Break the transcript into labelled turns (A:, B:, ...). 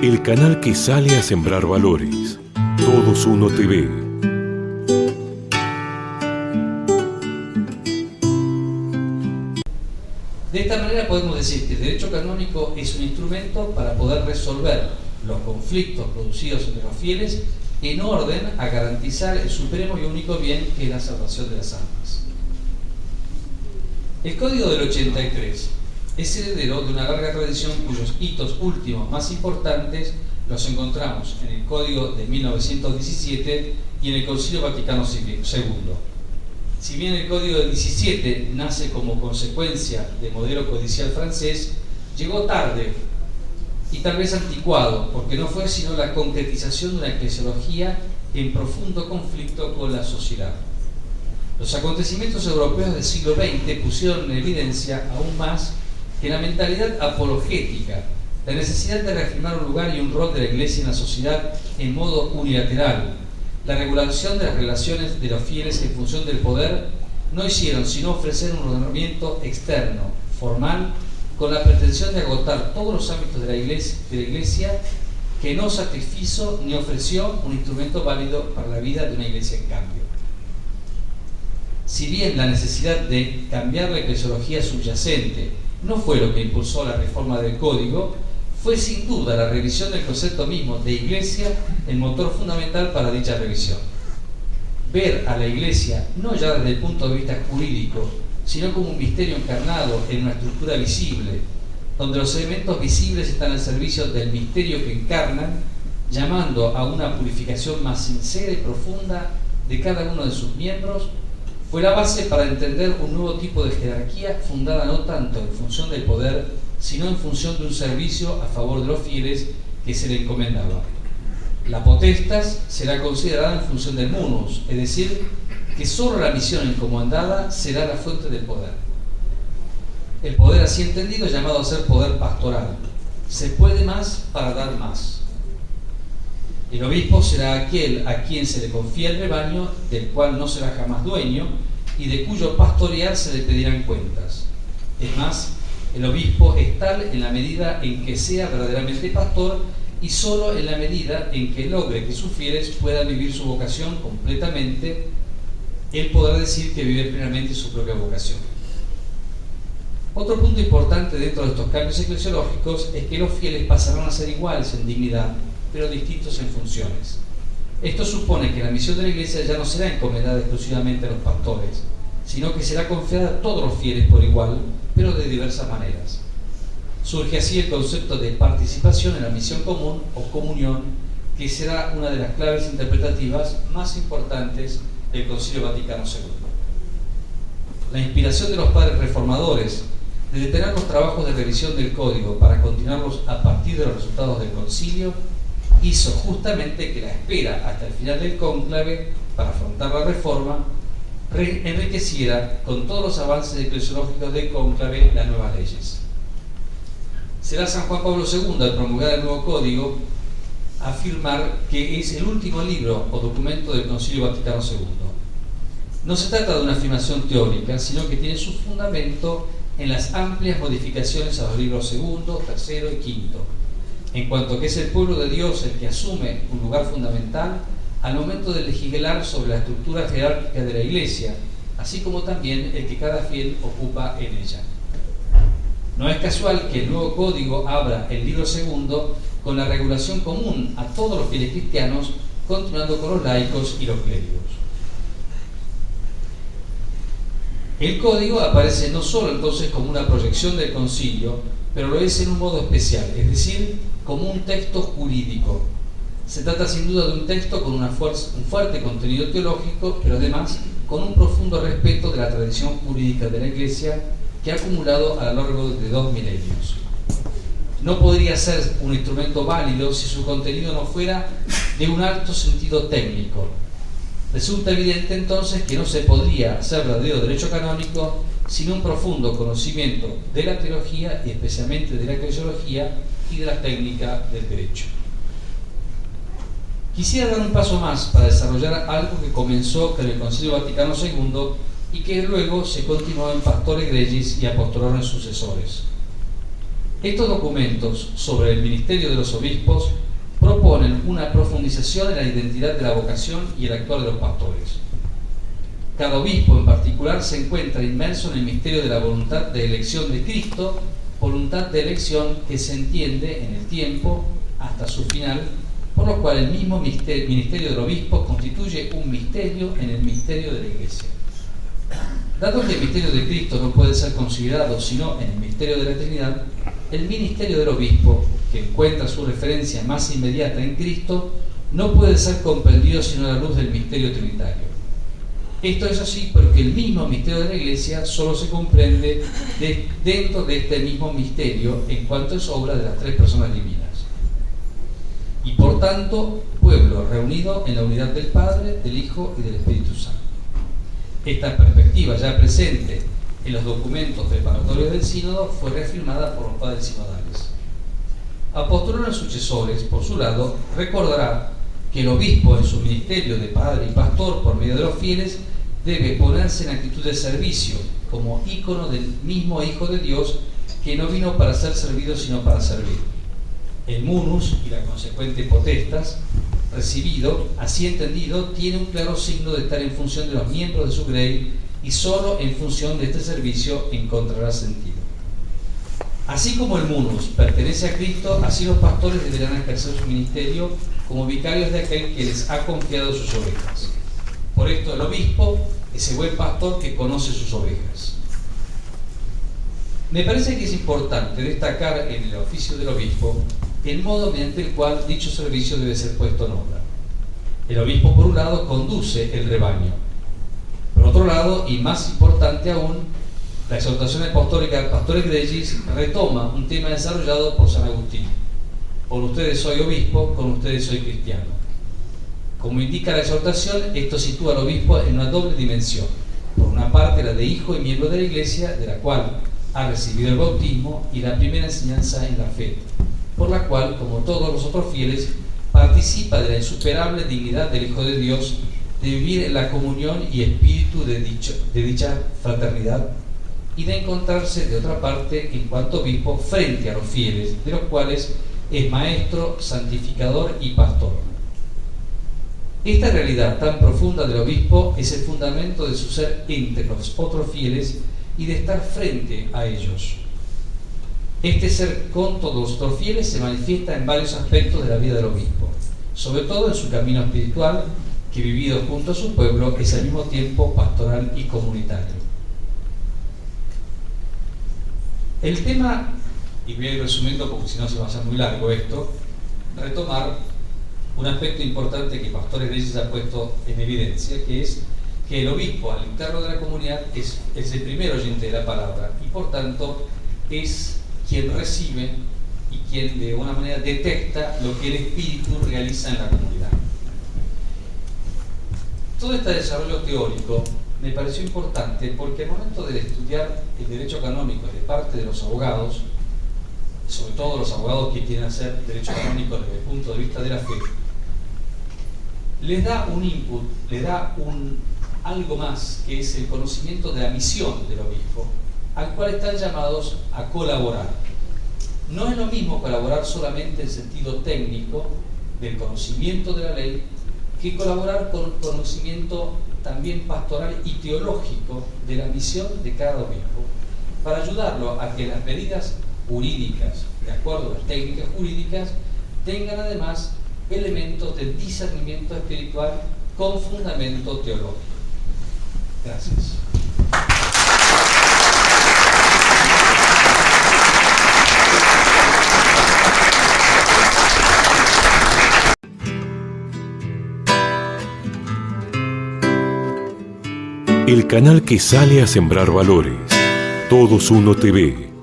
A: El canal que sale a sembrar valores. Todos Uno TV.
B: De esta manera podemos decir que el derecho canónico es un instrumento para poder resolver los conflictos producidos entre los fieles en orden a garantizar el supremo y único bien que es la salvación de las almas. El Código del 83 es heredero de una larga tradición cuyos hitos últimos más importantes los encontramos en el Código de 1917 y en el Concilio Vaticano II. Si bien el Código del 17 nace como consecuencia del modelo codicial francés, llegó tarde y tal vez anticuado, porque no fue sino la concretización de una eclesiología en profundo conflicto con la sociedad. Los acontecimientos europeos del siglo XX pusieron en evidencia aún más que la mentalidad apologética, la necesidad de reafirmar un lugar y un rol de la Iglesia en la sociedad en modo unilateral, la regulación de las relaciones de los fieles en función del poder, no hicieron sino ofrecer un ordenamiento externo, formal, con la pretensión de agotar todos los ámbitos de la Iglesia, que no satisfizo ni ofreció un instrumento válido para la vida de una Iglesia en cambio. Si bien la necesidad de cambiar la eclesiología subyacente no fue lo que impulsó la reforma del Código, fue sin duda la revisión del concepto mismo de Iglesia el motor fundamental para dicha revisión. Ver a la Iglesia no ya desde el punto de vista jurídico, sino como un misterio encarnado en una estructura visible, donde los elementos visibles están al servicio del misterio que encarnan, llamando a una purificación más sincera y profunda de cada uno de sus miembros, fue la base para entender un nuevo tipo de jerarquía fundada no tanto en función del poder, sino en función de un servicio a favor de los fieles que se le encomendaba. La potestas será considerada en función del munus, es decir, que solo la misión encomendada será la fuente del poder. El poder así entendido es llamado a ser poder pastoral. Se puede más para dar más. El obispo será aquel a quien se le confía el rebaño, del cual no será jamás dueño, y de cuyo pastorear se le pedirán cuentas. Es más, el obispo es tal en la medida en que sea verdaderamente pastor y solo en la medida en que logre que sus fieles puedan vivir su vocación completamente, él podrá decir que vive plenamente su propia vocación. Otro punto importante dentro de estos cambios eclesiológicos es que los fieles pasarán a ser iguales en dignidad, pero distintos en funciones. Esto supone que la misión de la Iglesia ya no será encomendada exclusivamente a los pastores, sino que será confiada a todos los fieles por igual, pero de diversas maneras. Surge así el concepto de participación en la misión común o comunión, que será una de las claves interpretativas más importantes del Concilio Vaticano II. La inspiración de los padres reformadores de detener los trabajos de revisión del Código para continuarlos a partir de los resultados del Concilio hizo justamente que la espera hasta el final del cónclave para afrontar la reforma enriqueciera con todos los avances eclesiológicos del cónclave las nuevas leyes. Será San Juan Pablo II, al promulgar el nuevo código, afirmar que es el último libro o documento del Concilio Vaticano II. No se trata de una afirmación teórica, sino que tiene su fundamento en las amplias modificaciones a los libros segundo, tercero y quinto, en cuanto que es el pueblo de Dios el que asume un lugar fundamental al momento de legislar sobre la estructura jerárquica de la Iglesia, así como también el que cada fiel ocupa en ella. No es casual que el nuevo código abra el libro segundo con la regulación común a todos los fieles cristianos, continuando con los laicos y los clérigos. El código aparece no solo entonces como una proyección del concilio, pero lo es en un modo especial, es decir, como un texto jurídico. Se trata sin duda de un texto con un fuerte contenido teológico, pero además con un profundo respeto de la tradición jurídica de la Iglesia que ha acumulado a lo largo de 2 milenios. No podría ser un instrumento válido si su contenido no fuera de un alto sentido técnico. Resulta evidente entonces que no se podría hacer verdadero derecho canónico sin un profundo conocimiento de la teología y especialmente de la eclesiología y de la técnica del derecho. Quisiera dar un paso más para desarrollar algo que comenzó con el Concilio Vaticano II y que luego se continuó en Pastore Gregis y Apostolorum Successores. Estos documentos sobre el ministerio de los obispos proponen una profundización en la identidad de la vocación y el actuar de los pastores. Cada obispo en particular se encuentra inmerso en el misterio de la voluntad de elección de Cristo, voluntad de elección que se entiende en el tiempo hasta su final, por lo cual el mismo ministerio del obispo constituye un misterio en el misterio de la Iglesia. Dado que el misterio de Cristo no puede ser considerado sino en el misterio de la eternidad, el ministerio del obispo, que encuentra su referencia más inmediata en Cristo, no puede ser comprendido sino a la luz del misterio trinitario. Esto es así porque el mismo misterio de la Iglesia solo se comprende dentro de este mismo misterio en cuanto es obra de las tres personas divinas. Y por tanto, pueblo reunido en la unidad del Padre, del Hijo y del Espíritu Santo. Esta perspectiva ya presente en los documentos preparatorios del sínodo fue reafirmada por los padres sinodales. Apostolores sucesores, por su lado, recordará que el obispo en su ministerio de padre y pastor por medio de los fieles debe ponerse en actitud de servicio como ícono del mismo Hijo de Dios que no vino para ser servido sino para servir. El munus y la consecuente potestas recibido, así entendido, tiene un claro signo de estar en función de los miembros de su grey y solo en función de este servicio encontrará sentido. Así como el munus pertenece a Cristo, así los pastores deberán ejercer su ministerio como vicarios de aquel que les ha confiado sus ovejas. Por esto el obispo es el buen pastor que conoce sus ovejas. Me parece que es importante destacar en el oficio del obispo el modo mediante el cual dicho servicio debe ser puesto en obra. El obispo, por un lado, conduce el rebaño. Por otro lado, y más importante aún, la exhortación apostólica Pastores Gregis retoma un tema desarrollado por San Agustín. Con ustedes soy obispo, con ustedes soy cristiano. Como indica la exhortación, esto sitúa al obispo en una doble dimensión. Por una parte, la de hijo y miembro de la Iglesia, de la cual ha recibido el bautismo y la primera enseñanza en la fe, por la cual, como todos los otros fieles, participa de la insuperable dignidad del Hijo de Dios de vivir en la comunión y espíritu de dicha fraternidad y de encontrarse de otra parte en cuanto obispo frente a los fieles, de los cuales es maestro, santificador y pastor. Esta realidad tan profunda del obispo es el fundamento de su ser entre los otros fieles y de estar frente a ellos. Este ser con todos los fieles se manifiesta en varios aspectos de la vida del obispo, sobre todo en su camino espiritual, que vivido junto a su pueblo es al mismo tiempo pastoral y comunitario. El tema, y voy a ir resumiendo porque si no se va a hacer muy largo esto, retomar un aspecto importante que Pastores Gregis ha puesto en evidencia, que es que el obispo al interno de la comunidad es el primer oyente de la palabra y por tanto es quien recibe y quien de alguna manera detecta lo que el Espíritu realiza en la comunidad. Todo este desarrollo teórico me pareció importante porque al momento de estudiar el derecho canónico de parte de los abogados, sobre todo los abogados que quieren hacer derecho canónico desde el punto de vista de la fe, les da un input, les da algo más, que es el conocimiento de la misión del obispo, al cual están llamados a colaborar. No es lo mismo colaborar solamente en sentido técnico del conocimiento de la ley, que colaborar con conocimiento también pastoral y teológico de la misión de cada obispo, para ayudarlo a que las medidas jurídicas, de acuerdo a las técnicas jurídicas, tengan además elementos de discernimiento espiritual con fundamento teológico. Gracias.
A: El canal que sale a sembrar valores. Todos Uno TV.